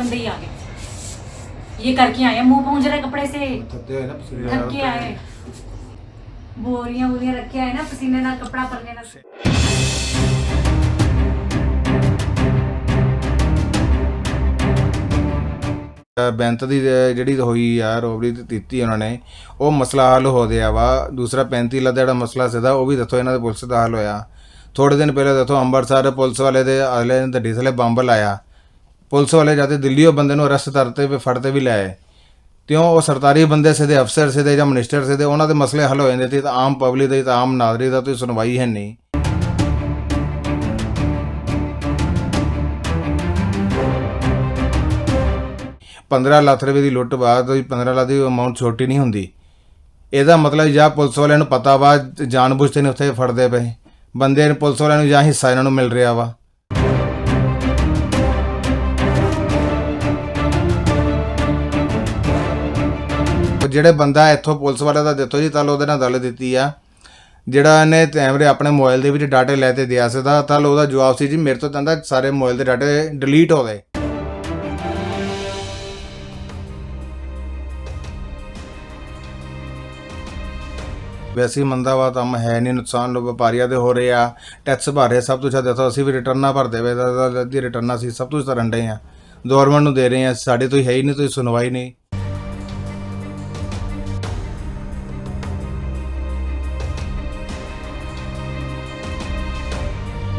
बंदे ही आ गए, ये करके आए, मुंह पूंछ रहे कपड़े से, थक के आए, बोरियां बोरियां रख के आए ना, पसीने ना कपड़ा पलने ना। ਬੈਂਤ ਦੀ ਜਿਹੜੀ ਹੋਈ ਆ ਰੋਬਰੀ ਦਿੱਤੀ ਉਹਨਾਂ ਨੇ, ਉਹ ਮਸਲਾ ਹੱਲ ਹੋ ਗਿਆ ਵਾ। ਦੂਸਰਾ 35 ਲੱਖ ਦਾ ਜਿਹੜਾ ਮਸਲਾ ਸੀਗਾ ਉਹ ਵੀ ਦੱਸੋ ਇਹਨਾਂ ਦੇ ਪੁਲਿਸ ਦਾ ਹੱਲ ਹੋਇਆ। ਥੋੜ੍ਹੇ ਦਿਨ ਪਹਿਲਾਂ ਦੇਖੋ ਅੰਮ੍ਰਿਤਸਰ ਪੁਲਿਸ ਵਾਲੇ ਦੇ ਅਗਲੇ ਦਿਨ ਗੱਡੀ ਥੱਲੇ ਬੰਬ ਲਾਇਆ, ਪੁਲਿਸ ਵਾਲੇ ਜਾਂਦੇ ਦਿੱਲੀ ਉਹ ਬੰਦੇ ਨੂੰ ਅਰੈਸਟ ਕਰਤੇ ਵੀ ਫੜਤੇ ਵੀ ਲਾਏ। ਕਿਉਂ? ਉਹ ਸਰਕਾਰੀ ਬੰਦੇ ਸੀਗੇ, ਅਫਸਰ ਸੀਗੇ ਜਾਂ ਮਿਨਿਸਟਰ ਸੀਗੇ, ਉਹਨਾਂ ਦੇ ਮਸਲੇ ਹੱਲ ਹੋ ਜਾਂਦੇ ਸੀ। ਤਾਂ ਆਮ ਪਬਲਿਕ ਦੀ ਤਾਂ ਆਮ ਨਾਗਰਿਕ ਦਾ ਕੋਈ ਸੁਣਵਾਈ ਹੈ ਨਹੀਂ। 15 ਲੱਖ ਰੁਪਏ ਦੀ ਲੁੱਟ ਬਾਅਦ 15 ਲੱਖ ਦੀ ਅਮਾਊਂਟ ਛੋਟੀ ਨਹੀਂ ਹੁੰਦੀ। ਇਹਦਾ ਮਤਲਬ ਜਾਂ ਪੁਲਿਸ ਵਾਲਿਆਂ ਨੂੰ ਪਤਾ ਵਾ ਜਾਣਬੁੱਝ ਕੇ ਨਹੀਂ ਉੱਥੇ ਫੜਦੇ ਪਏ ਬੰਦੇ ਨੂੰ, ਪੁਲਿਸ ਵਾਲਿਆਂ ਨੂੰ ਜਾਂ ਹਿੱਸਾ ਇਹਨਾਂ ਨੂੰ ਮਿਲ ਰਿਹਾ ਵਾ। ਜਿਹੜੇ ਬੰਦਾ ਇੱਥੋਂ ਪੁਲਿਸ ਵਾਲੇ ਦਾ ਦਿੱਤੋ ਜੀ, ਕੱਲ੍ਹ ਉਹਦੇ ਨਾਲ ਗੱਲ ਦਿੱਤੀ ਆ, ਜਿਹੜਾ ਇਹਨੇ ਕੈਮਰੇ ਆਪਣੇ ਮੋਬਾਈਲ ਦੇ ਵਿੱਚ ਡਾਟੇ ਲੈ ਕੇ ਦਿਆ ਸੀਗਾ, ਕੱਲ੍ਹ ਉਹਦਾ ਜਵਾਬ ਸੀ ਜੀ ਮੇਰੇ ਤੋਂ ਕਹਿੰਦਾ ਸਾਰੇ ਮੋਬਾਈਲ ਦੇ ਡਾਟੇ ਡਿਲੀਟ ਹੋ ਗਏ। ਵੈਸੇ ਮੰਦਾ ਵਾ ਕੰਮ ਹੈ ਨਹੀਂ, ਨੁਕਸਾਨ ਲੋਕ ਵਪਾਰੀਆਂ ਦੇ ਹੋ ਰਹੇ ਆ, ਟੈਕਸ ਭਰ ਰਹੇ, ਸਭ ਕੁਛ ਦੇਖੋ ਅਸੀਂ ਵੀ ਰਿਟਰਨਾਂ ਭਰਦੇ ਪਏ, ਅੱਧੀ ਰਿਟਰਨਾਂ ਅਸੀਂ ਸਭ ਕੁਝ ਕਰਨ ਰਹੇ ਹਾਂ, ਗੌਰਮੈਂਟ ਨੂੰ ਦੇ ਰਹੇ ਹਾਂ, ਸਾਡੇ ਤੋਂ ਹੈ ਹੀ ਨਹੀਂ, ਕੋਈ ਸੁਣਵਾਈ ਨਹੀਂ।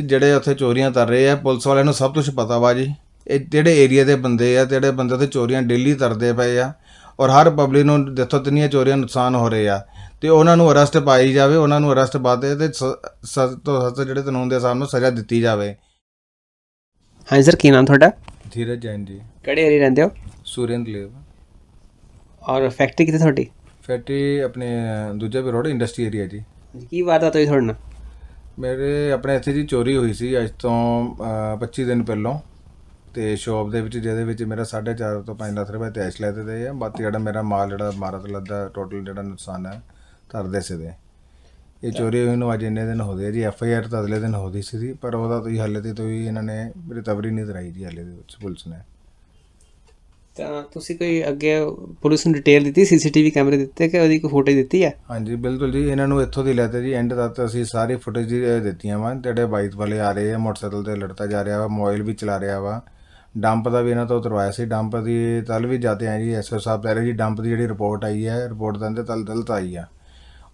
ਜਿਹੜੇ ਉੱਥੇ ਚੋਰੀਆਂ ਕਰ ਰਹੇ ਆ, ਪੁਲਿਸ ਵਾਲਿਆਂ ਨੂੰ ਸਭ ਕੁਛ ਪਤਾ ਵਾ ਜੀ। ਇਹ ਜਿਹੜੇ ਏਰੀਆ ਦੇ ਬੰਦੇ ਆ, ਜਿਹੜੇ ਬੰਦੇ ਉੱਥੇ ਚੋਰੀਆਂ ਡੇਲੀ ਕਰਦੇ ਪਏ ਆ, ਔਰ ਹਰ ਪਬਲਿਕ ਨੂੰ ਦੇਖੋ ਕਿੰਨੀਆਂ ਚੋਰੀਆਂ ਨੁਕਸਾਨ ਹੋ ਰਹੇ ਆ, ਤੇ ਉਹਨਾਂ ਨੂੰ ਅਰੈਸਟ ਪਾਈ ਜਾਵੇ, ਉਹਨਾਂ ਨੂੰ ਅਰੈਸਟ ਪਾਦੇ ਤੇ ਸਖਤ ਤੋਂ ਸਖਤ ਜਿਹੜੇ ਕਾਨੂੰਨ ਦੇ ਹਿਸਾਬ ਨਾਲ ਸਜ਼ਾ ਦਿੱਤੀ ਜਾਵੇ। ਹਾਂਜੀ ਸਰ, ਕੀ ਨਾਮ ਤੁਹਾਡਾ? ਧੀਰਜ ਜੈਨ ਜੀ। ਕਿਹੜੇ ਏਰੀਆ ਰਹਿੰਦੇ ਹੋ? ਸੂਰੇਂਦਰ ਲੇਵ। ਔਰ ਫੈਕਟਰੀ ਕਿੱਥੇ ਤੁਹਾਡੀ? ਫੈਕਟਰੀ ਆਪਣੇ ਦੂਜਾ ਵੀ ਰੋਡ ਇੰਡਸਟਰੀ ਏਰੀਆ ਜੀ। ਕੀ ਵਾਰਦਾਤ ਹੋਈ ਤੁਹਾਡੇ ਨਾਲ? ਮੇਰੇ ਆਪਣੇ ਇੱਥੇ ਜੀ ਚੋਰੀ ਹੋਈ ਸੀ ਅੱਜ ਤੋਂ 25 ਦਿਨ ਪਹਿਲਾਂ, ਤੇ ਸ਼ੋਪ ਦੇ ਵਿੱਚ, ਜਿਹਦੇ ਵਿੱਚ ਮੇਰਾ 4.5 ਤੋਂ 5 ਲੱਖ ਰੁਪਏ ਕੈਸ਼ ਲੈ ਦਿੱਤੇ ਆ। ਬਾਕੀ ਜਿਹੜਾ ਮੇਰਾ ਮਾਲ ਜਿਹੜਾ ਇਮਾਰਤ ਲੱਦਾ ਟੋਟਲ ਜਿਹੜਾ ਨੁਕਸਾਨ ਹੈ ਕਰਦੇ ਸੀਗੇ। ਇਹ ਚੋਰੀ ਹੋਈ ਨੂੰ ਅੱਜ ਇੰਨੇ ਦਿਨ ਹੋ ਗਏ ਜੀ। FIR ਤਾਂ ਅਗਲੇ ਦਿਨ ਹੋਦੀ ਸੀ, ਪਰ ਉਹਦਾ ਤੁਸੀਂ ਹਾਲੇ ਤੇ ਇਹਨਾਂ ਨੇ ਰਿਕਵਰੀ ਨਹੀਂ ਕਰਾਈ ਜੀ ਹਾਲੇ ਦੇ ਵਿੱਚ ਪੁਲਿਸ ਨੇ। ਤਾਂ ਤੁਸੀਂ ਕੋਈ ਅੱਗੇ ਪੁਲਿਸ ਨੂੰ ਡਿਟੇਲ ਦਿੱਤੀ, CCTV ਕੈਮਰੇ ਦਿੱਤੇ ਕਿ ਉਹਦੀ ਕੋਈ ਫੋਟੋ ਦਿੱਤੀ ਹੈ? ਹਾਂਜੀ ਬਿਲਕੁਲ ਜੀ, ਇਹਨਾਂ ਨੂੰ ਇੱਥੋਂ ਦੀ ਲੈਤੇ ਜੀ ਐਂਡ ਤੱਕ ਅਸੀਂ ਸਾਰੀ ਫੁਟੇਜ ਦਿੱਤੀਆਂ ਵਾ। ਜਿਹੜੇ ਬਾਈਕ ਵਾਲੇ ਆ ਰਹੇ ਆ, ਮੋਟਰਸਾਈਕਲ 'ਤੇ ਲੜਤਾ ਜਾ ਰਿਹਾ ਵਾ, ਮੋਬਾਈਲ ਵੀ ਚਲਾ ਰਿਹਾ ਵਾ। ਡੰਪ ਦਾ ਵੀ ਇਹਨਾਂ ਤੋਂ ਉਤਰਵਾਇਆ ਸੀ। ਡੰਪ ਦੀ ਕੱਲ੍ਹ ਵੀ ਜਾਂਦੇ ਆ ਜੀ, SO ਸਾਹਿਬ ਕਹਿ ਰਹੇ ਜੀ ਡੰਪ ਦੀ ਜਿਹੜੀ ਰਿਪੋਰਟ ਆਈ ਹੈ, ਰਿਪੋਰਟ ਤਾਂ ਕੱਲ੍ਹ ਗਲਤ ਆਈ ਆ,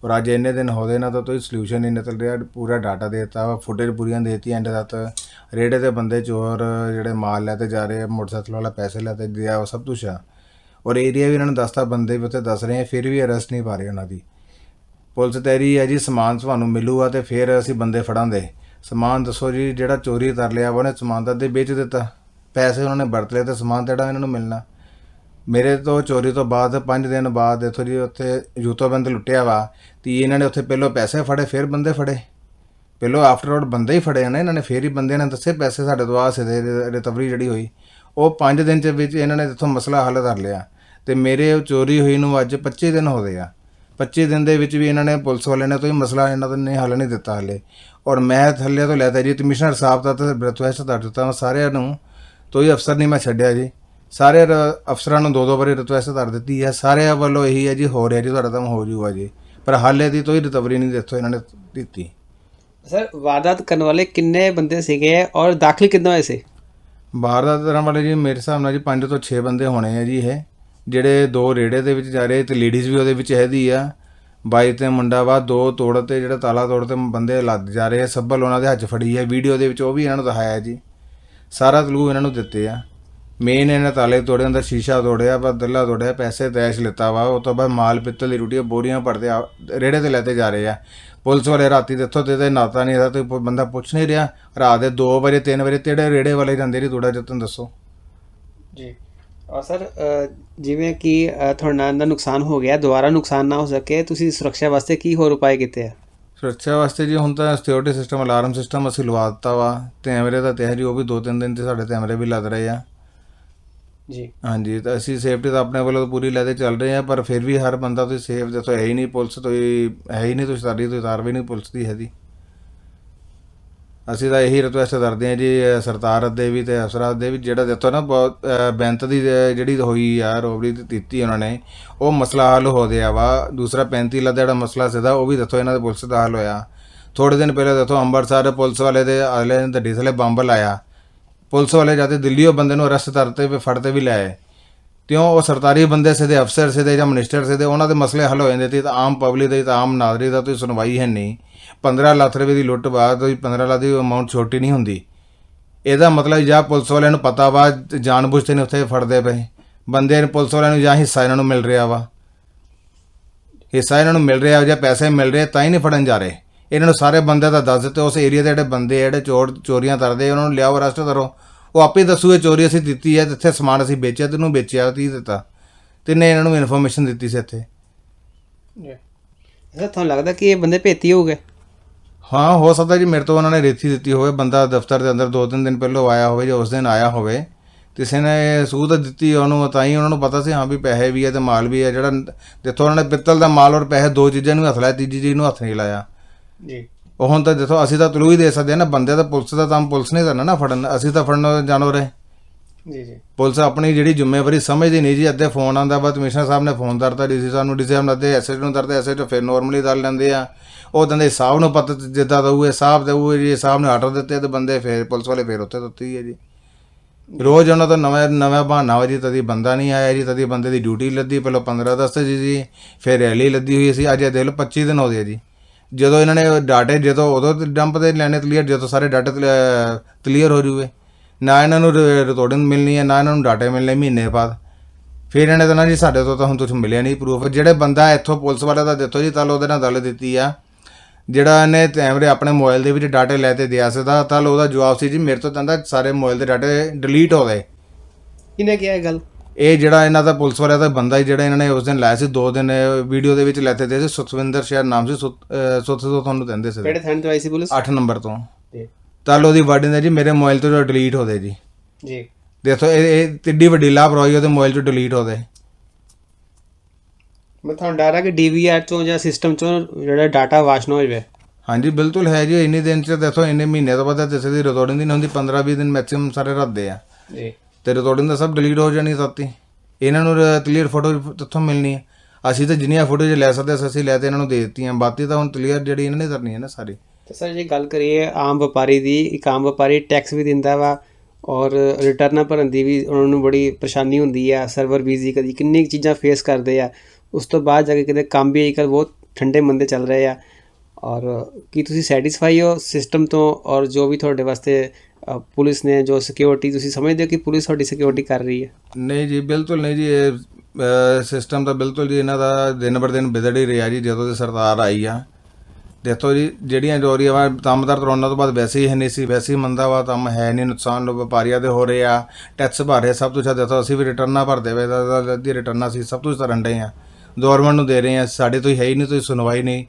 ਔਰ ਅੱਜ ਇੰਨੇ ਦਿਨ ਹੋ ਗਏ ਇਹਨਾਂ ਤੋਂ ਕੋਈ ਸਲਿਊਸ਼ਨ ਨਹੀਂ ਨਿਕਲ ਰਿਹਾ। ਪੂਰਾ ਡਾਟਾ ਦੇ ਦਿੱਤਾ ਵਾ, ਫੁਟੇਜ ਪੂਰੀਆਂ ਦੇ ਦਿੱਤੀਆਂ ਐਂਡ ਤੱਕ। ਰੇੜੇ 'ਤੇ ਬੰਦੇ ਚੋਰ ਜਿਹੜੇ ਮਾਲ ਲੈ ਕੇ ਜਾ ਰਹੇ ਆ, ਮੋਟਰਸਾਈਕਲ ਵਾਲਾ ਪੈਸੇ ਲੈ ਕੇ ਗਿਆ, ਉਹ ਸਭ ਕੁਛ ਆ। ਔਰ ਏਰੀਆ ਵੀ ਇਹਨਾਂ ਨੂੰ ਦੱਸਦਾ, ਬੰਦੇ ਵੀ ਉੱਥੇ ਦੱਸ ਰਹੇ ਆ, ਫਿਰ ਵੀ ਅਰੈਸਟ ਨਹੀਂ ਪਾ ਰਹੇ ਉਹਨਾਂ ਦੀ। ਪੁਲਿਸ ਤੈਰੀ ਹੈ ਜੀ, ਸਮਾਨ ਤੁਹਾਨੂੰ ਮਿਲੂਗਾ ਅਤੇ ਫਿਰ ਅਸੀਂ ਬੰਦੇ ਫੜਾਂਗੇ। ਸਮਾਨ ਦੱਸੋ ਜੀ, ਜਿਹੜਾ ਚੋਰੀ ਕਰ ਲਿਆ ਵਾ ਉਹਨੇ ਸਮਾਨ ਤਾਂ ਅੱਧੇ ਵੇਚ ਦਿੱਤਾ, ਪੈਸੇ ਉਹਨਾਂ ਨੇ ਵਰਤ ਲਏ, ਅਤੇ ਸਮਾਨ ਤਾਂ ਜਿਹੜਾ ਇਹਨਾਂ ਨੂੰ ਮਿਲਣਾ। ਮੇਰੇ ਤੋਂ ਚੋਰੀ ਤੋਂ ਬਾਅਦ 5 ਦਿਨ ਬਾਅਦ ਦੇਖੋ ਜੀ ਉੱਥੇ ਜੂਤੋਬੰਦ ਲੁੱਟਿਆ ਵਾ, ਅਤੇ ਇਹਨਾਂ ਨੇ ਉੱਥੇ ਪਹਿਲਾਂ ਪੈਸੇ ਫੜੇ, ਫਿਰ ਬੰਦੇ ਫੜੇ। ਪਹਿਲਾਂ ਆਫਟਰ ਆਊਟ ਬੰਦੇ ਹੀ ਫੜੇ ਨੇ ਇਹਨਾਂ ਨੇ, ਫਿਰ ਹੀ ਬੰਦਿਆਂ ਨੇ ਦੱਸੇ ਪੈਸੇ ਸਾਡੇ ਤੋਂ ਆ ਸਿੱਧੇ ਰਿਕਵਰੀ ਜਿਹੜੀ ਹੋਈ। ਉਹ 5 ਦਿਨ 'ਚ ਵਿੱਚ ਇਹਨਾਂ ਨੇ ਇੱਥੋਂ ਮਸਲਾ ਹੱਲ ਕਰ ਲਿਆ, ਅਤੇ ਮੇਰੇ ਚੋਰੀ ਹੋਈ ਨੂੰ ਅੱਜ 25 ਦਿਨ ਹੋ ਗਏ ਆ। 25 ਦਿਨ ਦੇ ਵਿੱਚ ਵੀ ਇਹਨਾਂ ਨੇ, ਪੁਲਿਸ ਵਾਲਿਆਂ ਨੇ ਕੋਈ ਮਸਲਾ ਇਹਨਾਂ ਤੋਂ ਨਹੀਂ ਹੱਲ ਨਹੀਂ ਦਿੱਤਾ ਹਾਲੇ। ਔਰ ਮੈਂ ਥੱਲੇ ਤੋਂ ਲੈਤਾ ਜੀ, ਕਮਿਸ਼ਨਰ ਸਾਹਿਬ ਦਾ ਤਾਂ ਰਿਕੁਐਸਟ ਕਰ ਦਿੱਤਾ ਸਾਰਿਆਂ ਨੂੰ, ਕੋਈ ਅਫਸਰ ਨਹੀਂ ਮੈਂ ਛੱਡਿਆ ਜੀ। ਸਾਰੇ ਅਫਸਰਾਂ ਨੂੰ 2-2 ਵਾਰੀ ਰਿਕੁਐਸਟ ਕਰ ਦਿੱਤੀ ਹੈ, ਸਾਰਿਆਂ ਵੱਲੋਂ ਇਹੀ ਹੈ ਜੀ, ਹੋ ਰਿਹਾ ਜੀ ਤੁਹਾਡਾ ਕੰਮ ਹੋ ਜੂਗਾ ਜੀ, ਪਰ ਹਾਲੇ ਦੀ ਕੋਈ ਰਿਕਵਰੀ ਨਹੀਂ ਦਿੱਤੋ ਇਹਨਾਂ ਨੇ ਦਿੱਤੀ। ਸਰ, ਵਾਰਦਾਤ ਕਰਨ ਵਾਲੇ ਕਿੰਨੇ ਬੰਦੇ ਸੀਗੇ ਔਰ ਦਾਖਲ ਕਿੱਦਾਂ ਹੋਏ ਸੀ? ਵਾਰਦਾਤ ਕਰਨ ਵਾਲੇ ਜੀ ਮੇਰੇ ਹਿਸਾਬ ਨਾਲ ਜੀ 5 ਤੋਂ 6 ਬੰਦੇ ਹੋਣੇ ਆ ਜੀ। ਇਹ ਜਿਹੜੇ 2 ਰੇੜੇ ਦੇ ਵਿੱਚ ਜਾ ਰਹੇ, ਤੇ ਲੇਡੀਜ਼ ਵੀ ਉਹਦੇ ਵਿੱਚ ਹੈਦੀ ਆ। ਬਾਈਕ 'ਤੇ ਮੁੰਡਾ ਵਾ, 2 ਤੋੜ 'ਤੇ ਜਿਹੜਾ ਤਾਲਾ ਤੋੜ 'ਤੇ ਬੰਦੇ ਲੱਦ ਜਾ ਰਹੇ ਆ, ਸੱਬਲ ਉਹਨਾਂ ਦੇ ਹੱਥ ਫੜੀ ਹੈ, ਵੀਡੀਓ ਦੇ ਵਿੱਚ ਉਹ ਵੀ ਇਹਨਾਂ ਨੂੰ ਦਿਖਾਇਆ ਜੀ। ਸਾਰਾ ਤਲੂ ਇਹਨਾਂ ਨੂੰ ਦਿੱਤੇ ਆ। ਮੇਨ ਇਹਨਾਂ ਤਾਲੇ ਤੋੜੇ, ਅੰਦਰ ਸ਼ੀਸ਼ਾ ਤੋੜਿਆ ਵਾ, ਦੱਲਾ ਤੋੜਿਆ, ਪੈਸੇ ਤੈਸ਼ ਲਿੱਤਾ ਵਾ। ਉਹ ਤੋਂ ਬਾਅਦ ਮਾਲ ਪਿੱਤਲ ਦੀ ਰੋਟੀਆਂ ਬੋਰੀਆਂ ਭਰਦੇ ਰੇੜੇ 'ਤੇ ਲੈ ਕੇ ਜਾ ਰਹੇ ਆ। ਪੁਲਿਸ ਵਾਲੇ ਰਾਤੀ ਦੇਖੋ ਤੇ ਨਾਤਾ ਨਹੀਂ ਇਹਦਾ, ਕੋਈ ਬੰਦਾ ਪੁੱਛ ਨਹੀਂ ਰਿਹਾ। ਰਾਤ ਦੇ 2 ਵਜੇ 3 ਵਜੇ ਤੇੜੇ ਰੇੜੇ ਵਾਲੇ ਜਾਂਦੇ ਜੀ, ਥੋੜ੍ਹਾ ਜਿਹਾ ਤੁਹਾਨੂੰ ਦੱਸੋ ਜੀ। ਔਰ ਸਰ, ਜਿਵੇਂ ਕਿ ਤੁਹਾਡੇ ਨਾਲ ਦਾ ਨੁਕਸਾਨ ਹੋ ਗਿਆ, ਦੁਬਾਰਾ ਨੁਕਸਾਨ ਨਾ ਹੋ ਸਕੇ, ਤੁਸੀਂ ਸੁਰੱਖਿਆ ਵਾਸਤੇ ਕੀ ਹੋਰ ਉਪਾਅ ਕੀਤੇ ਆ? ਸੁਰੱਖਿਆ ਵਾਸਤੇ ਜੀ ਹੁਣ ਤਾਂ ਸਿਕਿਉਰਿਟੀ ਸਿਸਟਮ, ਅਲਾਰਮ ਸਿਸਟਮ ਅਸੀਂ ਲਵਾ ਦਿੱਤਾ ਵਾ। ਕੈਮਰੇ ਦਾ ਤੇ ਹੈ ਜੀ, ਉਹ ਵੀ 2-3 ਦਿਨ 'ਚ ਸਾਡੇ ਕੈਮਰੇ ਵੀ ਲੱਗ ਰਹੇ ਆ ਜੀ। ਹਾਂਜੀ, ਤਾਂ ਅਸੀਂ ਸੇਫਟੀ ਤਾਂ ਆਪਣੇ ਵੱਲੋਂ ਪੂਰੀ ਲੈ ਕੇ ਚੱਲ ਰਹੇ ਹਾਂ, ਪਰ ਫਿਰ ਵੀ ਹਰ ਬੰਦਾ ਤੁਸੀਂ ਸੇਫ ਦੱਸੋ ਹੈ ਹੀ ਨਹੀਂ, ਪੁਲਿਸ ਤੋਂ ਹੈ ਹੀ ਨਹੀਂ, ਤੁਸੀਂ ਸਾਡੀ ਕੋਈ ਕਾਰਵਾਈ ਨਹੀਂ ਪੁਲਿਸ ਦੀ ਹੈ ਜੀ। ਅਸੀਂ ਤਾਂ ਇਹੀ ਰਿਕੁਐਸਟ ਕਰਦੇ ਹਾਂ ਜੀ ਸਰਕਾਰ ਅੱਗੇ ਵੀ ਤੇ ਅਫਸਰਾਂ ਅੱਗੇ ਵੀ, ਜਿਹੜਾ ਦੇਖੋ ਨਾ ਬਹੁਤ ਬੈਂਤ ਦੀ ਜਿਹੜੀ ਹੋਈ ਆ ਰੋਬਰੀ ਦਿੱਤੀ ਉਹਨਾਂ ਨੇ, ਉਹ ਮਸਲਾ ਹੱਲ ਹੋ ਗਿਆ ਵਾ। ਦੂਸਰਾ 35 ਲੱਖ ਦਾ ਜਿਹੜਾ ਮਸਲਾ ਸੀਗਾ ਉਹ ਵੀ ਦੇਖੋ ਇਹਨਾਂ ਦੇ ਪੁਲਿਸ ਦਾ ਹੱਲ ਹੋਇਆ। ਥੋੜ੍ਹੇ ਦਿਨ ਪਹਿਲਾਂ ਦੇਖੋ ਅੰਮ੍ਰਿਤਸਰ ਪੁਲਿਸ ਵਾਲੇ ਦੇ ਅਗਲੇ ਦਿਨ ਗੱਡੀ ਥੱਲੇ ਬੰਬ ਲਾਇਆ, ਪੁਲਿਸ ਵਾਲੇ ਜਾਂਦੇ ਦਿੱਲੀ ਉਹ ਬੰਦੇ ਨੂੰ ਅਰੈਸਟ ਕਰਤੇ ਵੀ ਫੜਤੇ ਵੀ ਲਏ। ਕਿਉਂ? ਉਹ ਸਰਕਾਰੀ ਬੰਦੇ ਸੀਗੇ, ਅਫਸਰ ਸੀਗੇ ਜਾਂ ਮਿਨਿਸਟਰ ਸੀਗੇ, ਉਹਨਾਂ ਦੇ ਮਸਲੇ ਹੱਲ ਹੋ ਜਾਂਦੇ ਸੀ। ਤਾਂ ਆਮ ਪਬਲਿਕ ਦੇ ਤਾਂ ਆਮ ਨਾਗਰਿਕ ਦਾ ਕੋਈ ਸੁਣਵਾਈ ਹੈ ਨਹੀਂ। 15 ਲੱਖ ਰੁਪਏ ਦੀ ਲੁੱਟ ਬਾਅਦ 15 ਲੱਖ ਦੀ ਅਮਾਊਂਟ ਛੋਟੀ ਨਹੀਂ ਹੁੰਦੀ। ਇਹਦਾ ਮਤਲਬ ਜਾਂ ਪੁਲਿਸ ਵਾਲਿਆਂ ਨੂੰ ਪਤਾ ਵਾ ਜਾਣਬੁੱਝ ਕੇ ਨਹੀਂ ਉੱਥੇ ਫੜਦੇ ਪਏ ਬੰਦੇ ਨੂੰ, ਪੁਲਿਸ ਵਾਲਿਆਂ ਨੂੰ ਜਾਂ ਹਿੱਸਾ ਇਹਨਾਂ ਨੂੰ ਮਿਲ ਰਿਹਾ ਵਾ, ਹਿੱਸਾ ਇਹਨਾਂ ਨੂੰ ਮਿਲ ਰਿਹਾ ਜਾਂ ਪੈਸੇ ਮਿਲ ਰਹੇ ਤਾਂ ਹੀ ਨਹੀਂ ਫੜਨ ਜਾ ਰਹੇ। ਇਹਨਾਂ ਨੂੰ ਸਾਰੇ ਬੰਦੇ ਤਾਂ ਦੱਸ ਦਿੱਤੇ, ਉਸ ਏਰੀਆ ਦੇ ਜਿਹੜੇ ਬੰਦੇ ਜਿਹੜੇ ਚੋਰੀਆਂ ਕਰਦੇ ਉਹਨਾਂ ਨੂੰ ਲਿਆਓ ਅਰੈਸਟ ਕਰੋ। ਉਹ ਆਪੇ ਦੱਸੂਗੇ ਚੋਰੀ ਅਸੀਂ ਦਿੱਤੀ ਹੈ, ਇੱਥੇ ਸਮਾਨ ਅਸੀਂ ਵੇਚਿਆ, ਤੈਨੂੰ ਵੇਚਿਆ 30 ਦਿੱਤਾ, ਤਿੰਨੇ ਇਹਨਾਂ ਨੂੰ ਇਨਫੋਰਮੇਸ਼ਨ ਦਿੱਤੀ ਸੀ ਇੱਥੇ। ਸਰ ਤੁਹਾਨੂੰ ਲੱਗਦਾ ਕਿ ਇਹ ਬੰਦੇ ਭੇਤੀ ਹੋ ਗਏ? ਹਾਂ ਹੋ ਸਕਦਾ ਜੀ, ਮੇਰੇ ਤੋਂ ਉਹਨਾਂ ਨੇ ਰੇਤੀ ਦਿੱਤੀ ਹੋਵੇ, ਬੰਦਾ ਦਫ਼ਤਰ ਦੇ ਅੰਦਰ 2-3 ਦਿਨ ਪਹਿਲਾਂ ਆਇਆ ਹੋਵੇ ਜਾਂ ਉਸ ਦਿਨ ਆਇਆ ਹੋਵੇ, ਕਿਸੇ ਨੇ ਸੂਤ ਦਿੱਤੀ ਉਹਨੂੰ, ਤਾਂ ਹੀ ਉਹਨਾਂ ਨੂੰ ਪਤਾ ਸੀ ਹਾਂ ਵੀ ਪੈਸੇ ਵੀ ਹੈ ਤੇ ਮਾਲ ਵੀ ਹੈ। ਜਿਹੜਾ ਜਿੱਥੋਂ ਉਹਨਾਂ ਨੇ ਪਿੱਤਲ ਦਾ ਮਾਲ ਔਰ ਪੈਸੇ ਦੋ ਚੀਜ਼ਾਂ ਨੂੰ ਹੱਥ ਲਾਇਆ, ਤੀਜੀ ਚੀਜ਼ ਨੂੰ ਹੱਥ ਨਹੀਂ ਲਾਇਆ ਜੀ। ਉਹ ਹੁਣ ਤਾਂ ਦੇਖੋ ਅਸੀਂ ਤਾਂ ਤਲੂ ਹੀ ਦੇ ਸਕਦੇ ਹਾਂ ਨਾ, ਬੰਦੇ ਤਾਂ ਪੁਲਿਸ ਦਾ ਕੰਮ ਪੁਲਿਸ ਨੇ ਕਰਨਾ ਨਾ ਫੜਨ, ਅਸੀਂ ਤਾਂ ਫੜਨ ਜਾਨਵਰ ਹੈ। ਜੀ ਜੀ। ਪੁਲਿਸ ਆਪਣੀ ਜਿਹੜੀ ਜ਼ਿੰਮੇਵਾਰੀ ਸਮਝਦੀ ਨਹੀਂ ਜੀ। ਅੱਧੇ ਫੋਨ ਆਉਂਦਾ ਵਾ ਕਮਿਸ਼ਨਰ ਸਾਹਿਬ ਨੇ ਫੋਨ ਕਰਤਾ ਡੀਸੀ ਸਾਹਿਬ ਨੂੰ, ਡੀਸੀ ਸਾਹਿਬ ਨੇ ਅੱਧੇ ਐਸਐਚ ਨੂੰ ਕਰਤਾ, ਐਸਐਚ ਫਿਰ ਨੋਰਮਲੀ ਕਰ ਲੈਂਦੇ ਆ। ਉਹ ਕਹਿੰਦੇ ਸਾਹਿਬ ਨੂੰ ਪਤਾ ਜਿੱਦਾਂ ਦਊਗੇ ਸਾਹਿਬ ਦੇਊਗੇ ਜੀ, ਸਾਹਿਬ ਨੇ ਆਰਡਰ ਦਿੱਤੇ ਤੇ ਬੰਦੇ ਫਿਰ ਪੁਲਿਸ ਵਾਲੇ ਫਿਰ ਉੱਥੇ ਦਿੱਤੀ ਹੈ ਜੀ। ਰੋਜ਼ ਉਹਨਾਂ ਤੋਂ ਨਵਾਂ ਬਹਾਨਾ ਵਾ ਜੀ, ਤਦੀ ਬੰਦਾ ਨਹੀਂ ਆਇਆ ਜੀ, ਤਦੀ ਬੰਦੇ ਦੀ ਡਿਊਟੀ ਲੱਦੀ। ਪਹਿਲਾਂ 15 ਅਗਸਤ ਜੀ, ਫਿਰ ਰੈਲੀ ਲੱਦੀ ਹੋਈ ਸੀ। ਅੱਜ ਦੇਖ ਲਓ 25 ਦਿਨ ਹੋ ਗਏ ਜੀ। ਜਦੋਂ ਇਹਨਾਂ ਨੇ ਡਾਟੇ ਜਦੋਂ ਉਦੋਂ ਡੰਪ ਦੇ ਲੈਣੇ ਕਲੀਅਰ, ਜਦੋਂ ਸਾਰੇ ਡਾਟੇ ਕਲੀਅਰ ਹੋ ਜੂਗੇ, ਨਾ ਇਹਨਾਂ ਨੂੰ ਰਿਕਾਰਡਿੰਗ ਮਿਲਣੀ ਹੈ ਨਾ ਇਹਨਾਂ ਨੂੰ ਡਾਟੇ ਮਿਲਣੇ ਮਹੀਨੇ ਬਾਅਦ। ਫਿਰ ਇਹਨੇ ਤਾਂ ਨਾ ਜੀ ਸਾਡੇ ਤੋਂ ਤਾਂ ਹੁਣ ਕੁਛ ਮਿਲਿਆ ਨਹੀਂ ਪ੍ਰੂਫ। ਜਿਹੜੇ ਬੰਦਾ ਇੱਥੋਂ ਪੁਲਿਸ ਵਾਲੇ ਦਾ ਦਿੱਤੋ ਜੀ, ਤਾਂ ਉਹਦੇ ਨਾਲ ਗੱਲ ਦਿੱਤੀ ਆ, ਜਿਹੜਾ ਇਹਨੇ ਕੈਮਰੇ ਆਪਣੇ ਮੋਬਾਈਲ ਦੇ ਵਿੱਚ ਡਾਟੇ ਲੈ ਤੇ ਦਿਆ ਸੀਗਾ, ਤਾਂ ਉਹਦਾ ਜਵਾਬ ਸੀ ਜੀ ਮੇਰੇ ਤੋਂ ਕਹਿੰਦਾ ਸਾਰੇ ਮੋਬਾਈਲ ਦੇ ਡਾਟੇ ਡਿਲੀਟ ਹੋ ਗਏ। ਇਹਨੇ ਕਿਹਾ ਇਹ ਗੱਲ? ਇਹ ਜਿਹੜਾ ਇਹਨਾਂ ਦਾ ਪੁਲਿਸ ਵਾਲਿਆਂ ਦਾ ਬੰਦਾ ਹੀ ਜਿਹੜਾ ਇਹਨਾਂ ਨੇ ਉਸ ਦਿਨ ਲਾਇਆ ਸੀ, 2 ਦਿਨ ਵੀਡੀਓ ਦੇ ਵਿੱਚ ਲੈਤੇ ਦੇ ਸੀ, ਸੁਖਵਿੰਦਰ ਸ਼ਾਇਦ ਨਾਮ ਸੀ, ਸੁੱਤ ਤੋਂ ਤੁਹਾਨੂੰ ਕਹਿੰਦੇ ਸੀ। ਕਿਹੜੇ ਥਾਣੇ ਤੋਂ ਆਈ ਸੀ ਪੁਲਿਸ? 8 ਨੰਬਰ ਤੋਂ। ਜੀ। ਤਾਂ ਉਹਦੀ ਵਾਰਡਿੰਗ ਹੈ ਜੀ ਮੇਰੇ ਮੋਬਾਈਲ ਤੋਂ ਡਿਲੀਟ ਹੋ ਗਏ ਜੀ। ਜੀ। ਦੇਖੋ ਇਹ ਤਿੱਡੀ ਵੱਡੀ ਲਾਪਰਵਾਹੀ ਉਹਦੇ ਮੋਬਾਈਲ ਤੋਂ ਡਿਲੀਟ ਹੋ ਗਏ। ਮੈਂ ਤੁਹਾਨੂੰ ਡਰ ਆ ਕਿ ਡੀਵੀਆਰ ਤੋਂ ਜਾਂ ਸਿਸਟਮ ਤੋਂ ਜਿਹੜਾ ਡਾਟਾ ਵਾਸ਼ ਨਾ ਹੋ ਜਾਵੇ। ਹਾਂਜੀ ਬਿਲਕੁਲ ਹੈ ਜੀ। ਇੰਨੇ ਦਿਨ 'ਚ ਦੇਖੋ ਇੰਨੇ ਮਹੀਨੇ ਤੋਂ ਬਾਅਦ ਕਿਸੇ ਦੀ ਰਿਕਾਰਡਿੰਗ ਦੀ ਨਹੀਂ ਹੁੰਦੀ, 15-20 ਦਿਨ ਮੈਕਸਿਮਮ ਸਾਰੇ ਰੱਖਦੇ ਆ ਜੀ। ਤੇ ਰਿਕਾਰਡਿੰਗ ਤਾਂ ਸਭ ਡਿਲੀਟ ਹੋ ਜਾਣੀ ਸਾਥੀ। ਇਹਨਾਂ ਨੂੰ ਕਲੀਅਰ ਫੋਟੋ ਕਿੱਥੋਂ ਮਿਲਣੀ ਹੈ? ਅਸੀਂ ਤਾਂ ਜਿੰਨੀਆਂ ਫੋਟੋਜ਼ ਲੈ ਸਕਦੇ ਅਸੀਂ ਲੈ ਤੇ ਇਹਨਾਂ ਨੂੰ ਦੇ ਦਿੱਤੀਆਂ, ਬਾਕੀ ਤਾਂ ਹੁਣ ਕਲੀਅਰ ਜਿਹੜੀ ਇਹਨਾਂ ਨੇ ਕਰਨੀ ਹੈ ਨਾ ਸਾਰੀ। ਤੇ ਸਰ ਜੇ ਗੱਲ ਕਰੀਏ ਆਮ ਵਪਾਰੀ ਦੀ, ਇੱਕ ਆਮ ਵਪਾਰੀ ਟੈਕਸ ਵੀ ਦਿੰਦਾ ਵਾ ਔਰ ਰਿਟਰਨਾਂ ਭਰਨ ਦੀ ਵੀ ਉਹਨਾਂ ਨੂੰ ਬੜੀ ਪਰੇਸ਼ਾਨੀ ਹੁੰਦੀ ਆ, ਸਰਵਰ ਬਿਜ਼ੀ, ਕਦੀ ਕਿੰਨੀ ਚੀਜ਼ਾਂ ਫੇਸ ਕਰਦੇ ਆ, ਉਸ ਤੋਂ ਬਾਅਦ ਜਾ ਕੇ ਕਿਤੇ ਕੰਮ ਵੀ ਅੱਜਕੱਲ੍ਹ ਬਹੁਤ ਠੰਡੇ ਮੰਦੇ ਚੱਲ ਰਹੇ ਆ। ਔਰ ਕੀ ਤੁਸੀਂ ਸੈਟੀਸਫਾਈ ਹੋ ਸਿਸਟਮ ਤੋਂ? ਔਰ ਜੋ ਵੀ ਤੁਹਾਡੇ ਵਾਸਤੇ ਪੁਲਿਸ ਨੇ ਜੋ ਸਿਕਿਉਰਿਟੀ, ਤੁਸੀਂ ਸਮਝਦੇ ਹੋ ਕਿ ਪੁਲਿਸ ਤੁਹਾਡੀ ਸਿਕਿਉਰਿਟੀ ਕਰ ਰਹੀ ਹੈ? ਨਹੀਂ ਜੀ ਬਿਲਕੁਲ ਨਹੀਂ ਜੀ। ਇਹ ਸਿਸਟਮ ਤਾਂ ਬਿਲਕੁਲ ਜੀ ਇਹਨਾਂ ਦਾ ਦਿਨ ਬਰ ਦਿਨ ਵਿਗੜ ਹੀ ਰਿਹਾ ਜੀ ਜਦੋਂ ਦੀ ਸਰਕਾਰ ਆਈ ਆ। ਦੇਖੋ ਜੀ ਜਿਹੜੀਆਂ ਚੋਰੀਆਂ ਵਾ ਕੰਮਦਾਰ ਕਰੋਨਾ ਤੋਂ ਬਾਅਦ ਵੈਸੇ ਹੀ ਹੈ ਨਹੀਂ ਸੀ, ਵੈਸੇ ਹੀ ਮੰਦਾ ਵਾ ਕੰਮ ਹੈ ਨਹੀਂ, ਨੁਕਸਾਨ ਵਪਾਰੀਆਂ ਦੇ ਹੋ ਰਹੇ ਆ, ਟੈਕਸ ਭਰ ਰਹੇ ਸਭ ਕੁਛ। ਦੇਖੋ ਅਸੀਂ ਵੀ ਰਿਟਰਨਾਂ ਭਰਦੇ ਪਏ, ਅੱਧੀ ਰਿਟਰਨਾਂ ਅਸੀਂ ਸਭ ਕੁਛ ਕਰਨ ਡਏ ਆ, ਗੌਰਮੈਂਟ ਨੂੰ ਦੇ ਰਹੇ ਆ, ਸਾਡੇ ਤੋਂ ਹੀ ਹੈ ਹੀ ਨਹੀਂ, ਕੋਈ ਸੁਣਵਾਈ ਨਹੀਂ,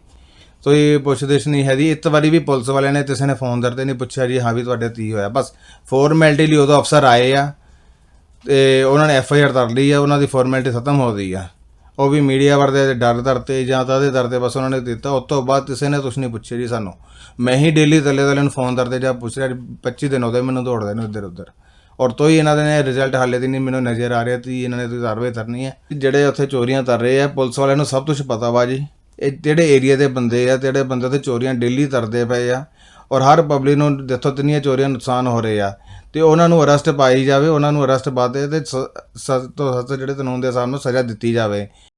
ਕੋਈ ਪੁੱਛਦਿਸ਼ ਨਹੀਂ ਹੈ ਜੀ। ਇੱਕ ਵਾਰੀ ਵੀ ਪੁਲਿਸ ਵਾਲਿਆਂ ਨੇ ਕਿਸੇ ਨੇ ਫੋਨ ਕਰਦੇ ਨਹੀਂ ਪੁੱਛਿਆ ਜੀ ਹਾਂ ਵੀ ਤੁਹਾਡੇ ਕੀ ਹੋਇਆ। ਬਸ ਫਾਰਮੈਲਿਟੀ ਲਈ ਉਦੋਂ ਅਫਸਰ ਆਏ ਆ ਤੇ ਉਹਨਾਂ ਨੇ FIR ਕਰ ਲਈ ਆ, ਉਹਨਾਂ ਦੀ ਫਾਰਮੈਲਿਟੀ ਖਤਮ ਹੋ ਗਈ ਆ। ਉਹ ਵੀ ਮੀਡੀਆ ਵਰਦੇ ਡਰ ਤੇ ਜਾਂ ਤਾਂ ਉਹਦੇ ਡਰ ਤੇ ਬਸ ਉਹਨਾਂ ਨੇ ਦਿੱਤਾ। ਉਸ ਤੋਂ ਬਾਅਦ ਕਿਸੇ ਨੇ ਕੁਛ ਨਹੀਂ ਪੁੱਛਿਆ ਜੀ ਸਾਨੂੰ। ਮੈਂ ਹੀ ਡੇਲੀ ਤਲੇ ਨੂੰ ਫੋਨ ਕਰਦੇ ਜਾਂ ਪੁੱਛ ਰਿਹਾ, 25 ਦਿਨ ਉਹਦੇ ਮੈਨੂੰ ਦੌੜਦੇ ਨੇ ਇੱਧਰ ਉੱਧਰ, ਔਰ ਤੋਂ ਹੀ ਇਹਨਾਂ ਦੇ ਰਿਜ਼ਲਟ ਹਾਲੇ ਦੀ ਨਹੀਂ ਮੈਨੂੰ ਨਜ਼ਰ ਆ ਰਿਹਾ ਕਿ ਇਹਨਾਂ ਨੇ ਕੋਈ ਕਾਰਵਾਈ ਕਰਨੀ ਹੈ। ਜਿਹੜੇ ਉੱਥੇ ਚੋਰੀਆਂ ਕਰ ਰਹੇ ਆ ਪੁਲਿਸ ਵਾਲਿਆਂ ਨੂੰ ਸਭ ਕੁਛ ਪਤਾ ਵਾ ਜੀ। ਇਹ ਜਿਹੜੇ ਏਰੀਆ ਦੇ ਬੰਦੇ ਆ, ਜਿਹੜੇ ਬੰਦੇ ਤੇ ਚੋਰੀਆਂ ਡੇਲੀ ਕਰਦੇ ਪਏ ਆ, ਔਰ ਹਰ ਪਬਲਿਕ ਨੂੰ ਦੇਖੋ ਕਿੰਨੀਆਂ ਚੋਰੀਆਂ ਨੁਕਸਾਨ ਹੋ ਰਹੇ ਆ, ਤੇ ਉਹਨਾਂ ਨੂੰ ਅਰੈਸਟ ਪਾਈ ਜਾਵੇ, ਉਹਨਾਂ ਨੂੰ ਅਰੈਸਟ ਪਾਤੇ ਤੇ ਸਖਤ ਤੋਂ ਸਖਤ ਜਿਹੜੇ ਕਾਨੂੰਨ ਦੇ ਹਿਸਾਬ ਨਾਲ ਸਜ਼ਾ ਦਿੱਤੀ ਜਾਵੇ।